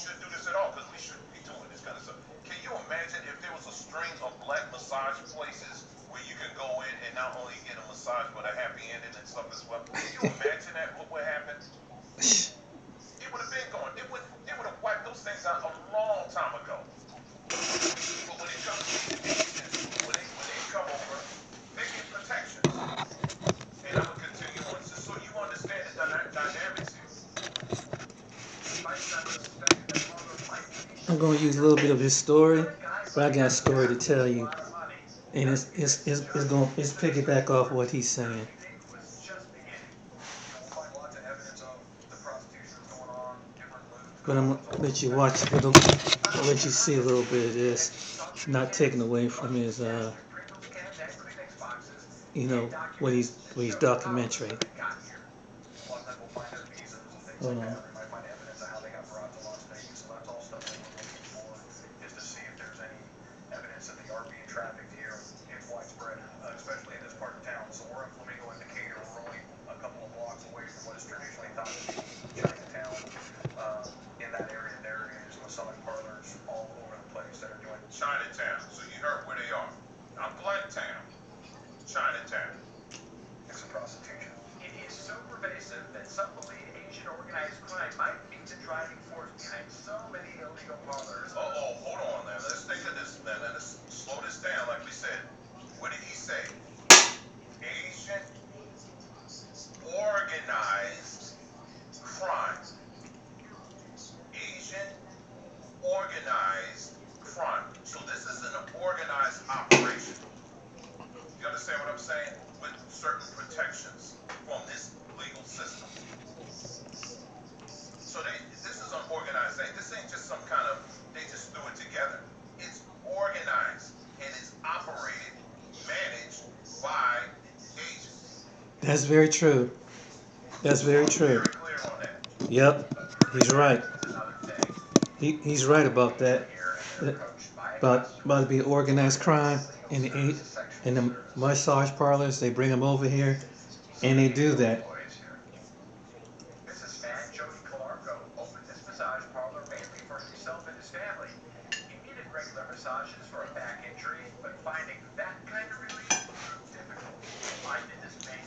shouldn't do this at all because we shouldn't be doing this kind of stuff. Can you imagine if there was a string of black massage places where you can go in and not only get a massage but a happy ending and stuff as well? Can you imagine that? What would happen? It would have been gone. It would have wiped those things out a long time ago. But when it comes to these Asians, when they come over, they get protections. And I'm gonna continue on just so you understand the dynamics here. I'm going to use a little bit of his story, but I got a story to tell you, and it's piggyback off what he's saying. But I'm gonna let you watch. I'll let you see a little bit of this, not taken away from his, what he's documentary. Hold on. Chinatown. So you heard where they are. Not Blacktown. Chinatown. It's a prostitution. It is so pervasive that some believe Asian organized crime might be the driving force behind so many illegal parlors. Oh, hold on now. Let's think of this. Now, let's slow this down. Like we said, what did he say? Asian organized crime. Asian organized crime. So this is an organized operation. You understand what I'm saying? With certain protections from this legal system. So this is an organized thing. This ain't just some kind of, they just threw it together. It's organized and it's operated, managed by agents. That's very true. That's very true. Very clear on that. Yep, he's right. He's right about that. About to be organized crime in the massage parlors. They bring them over here, and they do that. This man, Jody Calarco, opened this massage parlor mainly for himself and his family. He needed regular massages for a back injury, but finding that kind of relief proved difficult. I did this mainly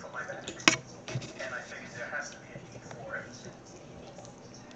for my back, and I figured there has to be a need for it.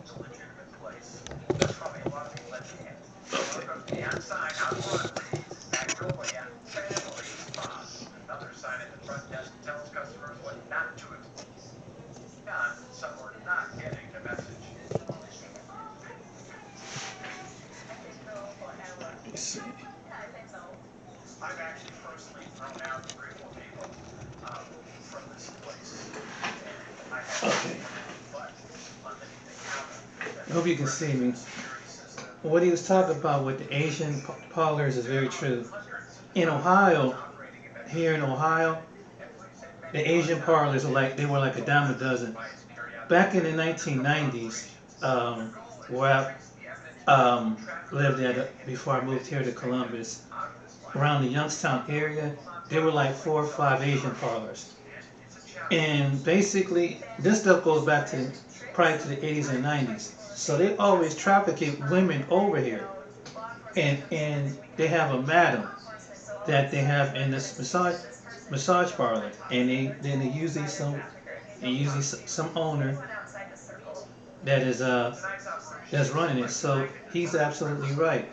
It's a legitimate place. There's probably a lot of people that can't. The outside, out front reads Magnolia Family Spa. Another sign at the front desk tells customers what not to expect. Some were not getting the message. Let's see. I've actually personally thrown out 3 or 4 people from this place. And I have Okay. but underneath the counter. I hope you can see me. What he was talking about with the Asian parlors is very true. In Ohio, here in Ohio, the Asian parlors were like a dime a dozen. Back in the 1990s, where I lived at before I moved here to Columbus, around the Youngstown area, there were like 4 or 5 Asian parlors. And basically, this stuff goes back to probably to the 80s and 90s. So they always trafficking women over here, and they have a madam that they have in this massage parlor, and then they usually some owner that is that's running it. So he's absolutely right.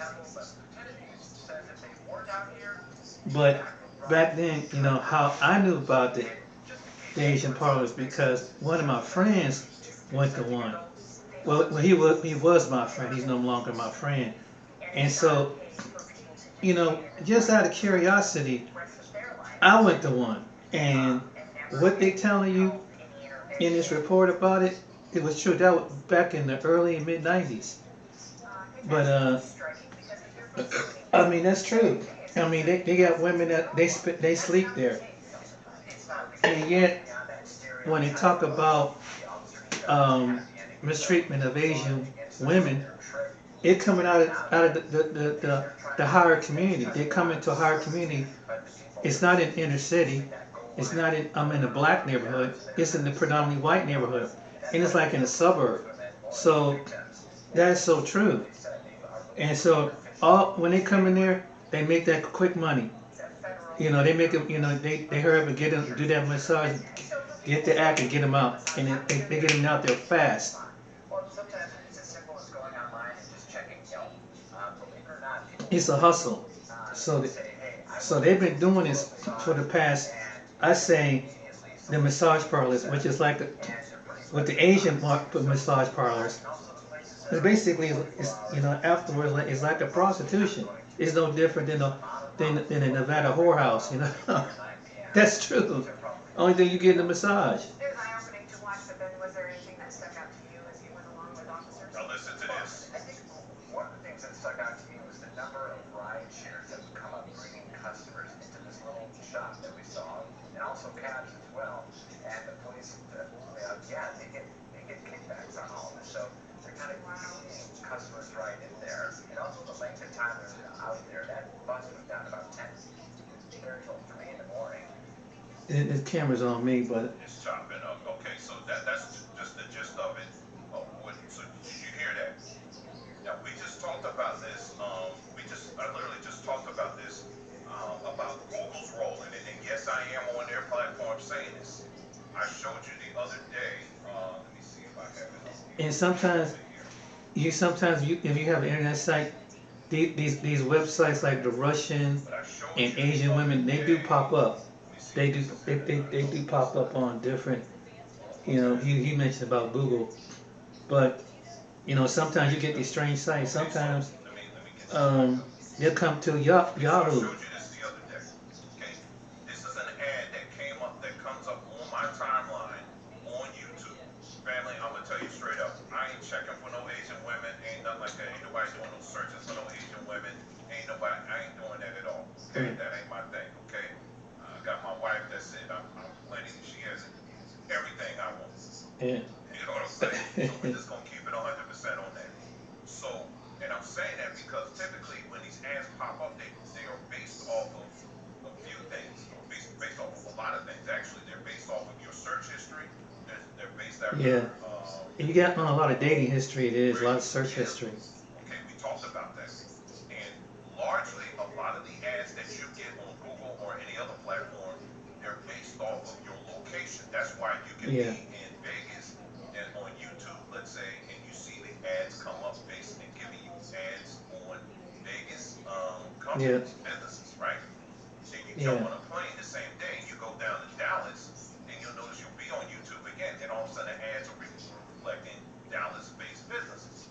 But back then, how I knew about the Asian parlors because one of my friends went to one. Well, he was my friend. He's no longer my friend. And so, just out of curiosity, I went to one. And what they telling you in this report about it, it was true. That was back in the early and mid '90s. But I mean that's true. I mean they got women that they sleep there, and yet when they talk about mistreatment of Asian women, it coming out of the higher community. They come into a higher community. It's not in inner city. It's not in a black neighborhood. It's in the predominantly white neighborhood, and it's like in a suburb. So That's so true. And so all when they come in there, they make that quick money. They make it. They hurry up and get them, do that massage, get the act and get them out, and they get them out there fast. Well, sometimes it's as simple as going online and just checking Yelp. Believe it or not, people It's a hustle. So, say, hey, I so want they've to been doing this for the past, I say, the massage parlors, which is like with the Asian massage parlors. It's basically, afterwards, it's like a prostitution. It's no different than a Nevada whorehouse. That's true. Only thing you get in a massage. It was eye-opening to watch, but then was there anything that stuck out to you as you went along with officers? Now listen to this. I think one of the things that stuck out to me was the number of ride shares that would come up bringing customers into this little shop that we saw, and also cabs as well. And the police, they get kickbacks on all of this. So they're kind of keeping customers right in there. And also the length of time they're out there. That bus was down about 10:30 till 3 in the morning. The camera's on me, but It's chopping up. Okay, so that's just the gist of it. So did you hear that? Now we just talked about this. I literally just talked about this about Google's role in it, and yes, I am on their platform saying this. I showed you the other day. Let me see if I have it. and sometimes if you have an internet site, these websites like the Russian But I showed and you Asian the other women, they do day. pop up. Let me see They if do this is they do pop up on different. He mentioned about Google, but sometimes you get these strange sites. Sometimes let me get they'll come to So I Yahoo. showed you this the other day. Okay, this is an ad that came up that comes up on my timeline on YouTube. Family, I'm gonna tell you straight up. I ain't checking for no Asian women. Ain't nothing like that. Ain't nobody doing no searches for no Asian women. I ain't doing that at all. Okay, that ain't my thing. Okay, I got my wife. That's it. I'm plenty. She has everything I want. Yeah. You know what I'm saying? So we're just gonna keep it 100% on that. So, and I'm saying that because typically when these ads pop up, they are based off of a few things, or based off of a lot of things. Actually, they're based off of your search history. They're based after. Yeah. And you got on a lot of dating history. It is a lot of search Yeah. history. Okay, we talked about that. And largely, a lot of the ads that you get on Google or any other platform, they're based off of your location. That's why you can Yeah. be in Vegas and on YouTube, let's say, and you see the ads come up based and giving you ads on Vegas companies, businesses, right? Then you jump Yeah. on a plane the same day, you go down to Dallas, and you'll notice you'll be on YouTube again, and all of a sudden the ads are reflecting Dallas-based businesses.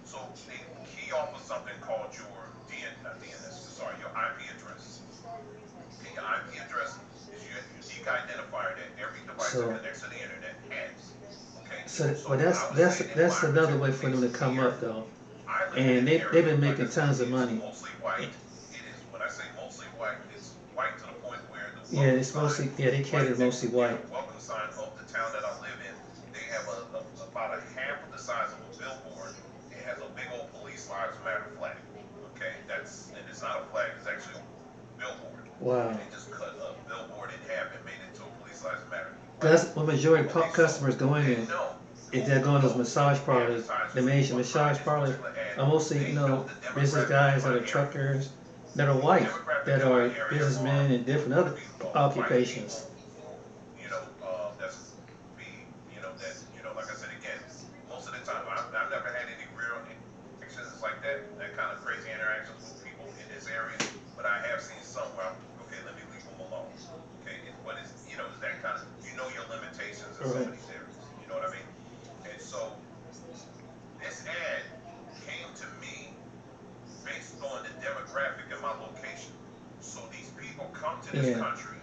So they key off of something called your your IP address. Okay, your IP address is your unique identifier that every device So- that connects to the internet has. Okay. So, So well, I would say that that's my another way for them to particular come here, up though. I live And in an they've area, been like making I said, tons of it's money. mostly white. It is, when I say mostly white, it's white to the point where the Yeah, welcome it's mostly sign, they cater mostly white. the welcome sign of the town that I live in, they have about a half of the size of a billboard. It has a big old Police Lives Matter flag. Okay, and it's not a flag, it's actually a billboard. Wow. And they just cut a billboard in half and made it to a Police Lives Matter. That's what majority Okay, customers go in there. know If they're going to those massage parlors, the Asian massage parlors, are mostly, business guys that are truckers, that are white, that are businessmen and different other occupations. That's like I said again, most of the time, I've never had any real interactions like that kind of crazy interactions with people in this area, but I have seen some where okay, let me leave them alone. Okay, but it's, it's that kind of, your limitations in some of these areas, you know what I mean? And so, this ad came to me based on the demographic in my location. So these people come to this country,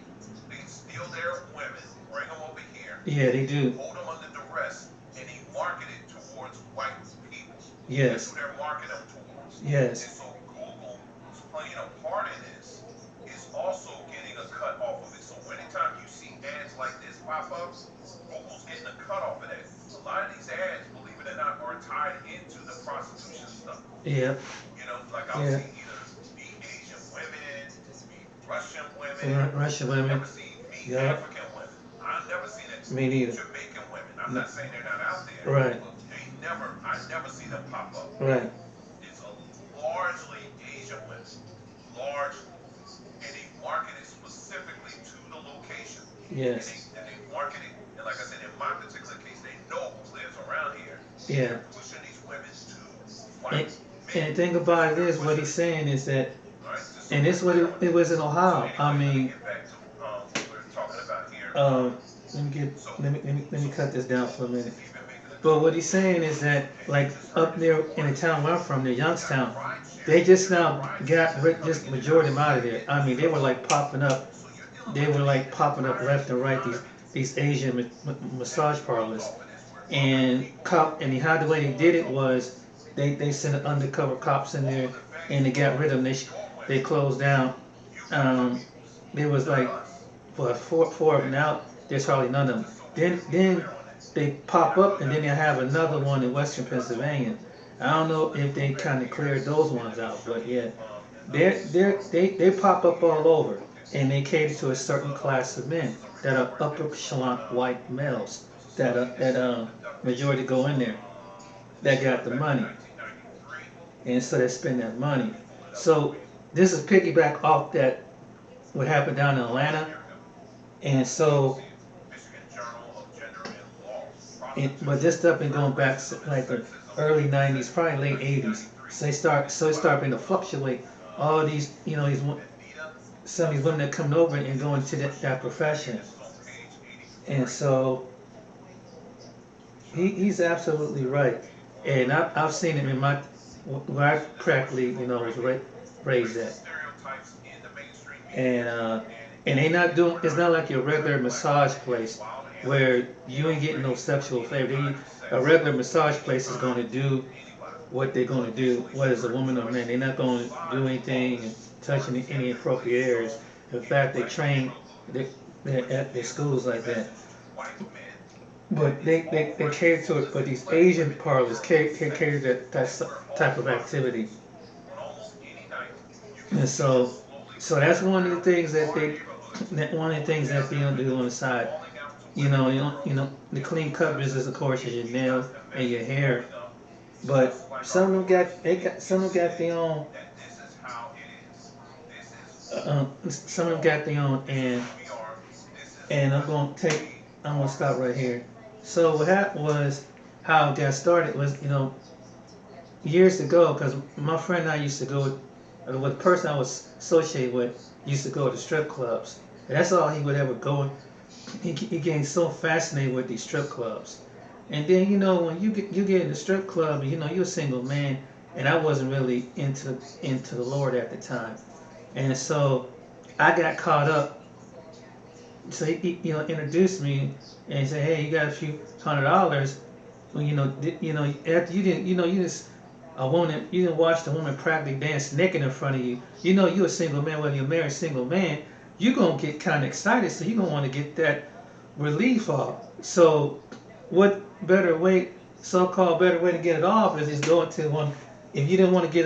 they steal their women, bring them over here, Yeah, they do. hold them under duress, and they market it towards white people. Yes. That's who they're marketing them towards. Yes. And so Google is playing a part in this, is also getting a cut off of it. So anytime you see ads like this pop up, Google's getting a cut off of that. A lot of these ads, believe it or not, are tied into the prostitution stuff. Yeah. Like I'll see either the Asian women, the Russian women. Russian I've women. never seen the African women. I've never seen it. Me neither. Jamaican women. I'm not saying they're not out there. Right. But they I never see them pop up. Right. It's a largely Asian women, large, and they market it specifically to the location. Yes. And they market it, and like I said, in my particular case, they know who lives around here. Yeah. They're pushing these women to And, fight and the men. thing about it is, what he's saying is that, All right, just so and this what it was in Ohio. anyway, I let me mean, get back to what we're talking about here. let me cut this down for a minute. Even making a But what he's saying is that, like up there in the town where I'm from, near Youngstown, they just now got just majority of them out of there. I mean, they were like popping up. They were like popping up left and right. These Asian massage parlors, and how the way they did it was they sent undercover cops in there, and they got rid of them. They closed down. There was like four of them now. There's hardly none of them. Then they pop up, and then they have another one in Western Pennsylvania. I don't know if they kind of cleared those ones out, but yeah, they pop up all over, and they cater to a certain class of men that are upper echelon white males that majority go in there that got the money, and so they spend that money. So this is piggyback off that what happened down in Atlanta, and so. But this stuff been going back like the early '90s, probably late '80s. So it started to fluctuate. All these, some of these women that coming over and going to that profession, and so he's absolutely right. And I've seen him in where I practically, was raised at, and they not doing. It's not like your regular massage place where you ain't getting no sexual favor. A regular massage place is going to do what they're going to do, whether it's a woman or a man. They're not going to do anything and touch any inappropriate areas. In fact, they train at their schools like that. But they cater to it. But these Asian parlors cater to that type of activity. And so that's one of the things that they don't do on the side. The clean cut business, of course, is your nails and your hair. But some of them got their own. Some of them got their own, and I'm gonna stop right here. So what happened was, how it got started was, years ago, because my friend and I used to go, or the person I was associated with used to go to strip clubs. And that's all he would ever go. He getting so fascinated with these strip clubs. And then when you get in the strip club, you're a single man, and I wasn't really into the Lord at the time, and so I got caught up. So he introduced me and said, "Hey, you got a few $100." Well, after you didn't you didn't watch the woman practically dance naked in front of you. You're a single man, whether you're married, single man, you're gonna get kind of excited, so you're gonna want to get that relief off. So what so-called better way to get it off is going to one. If you didn't want to get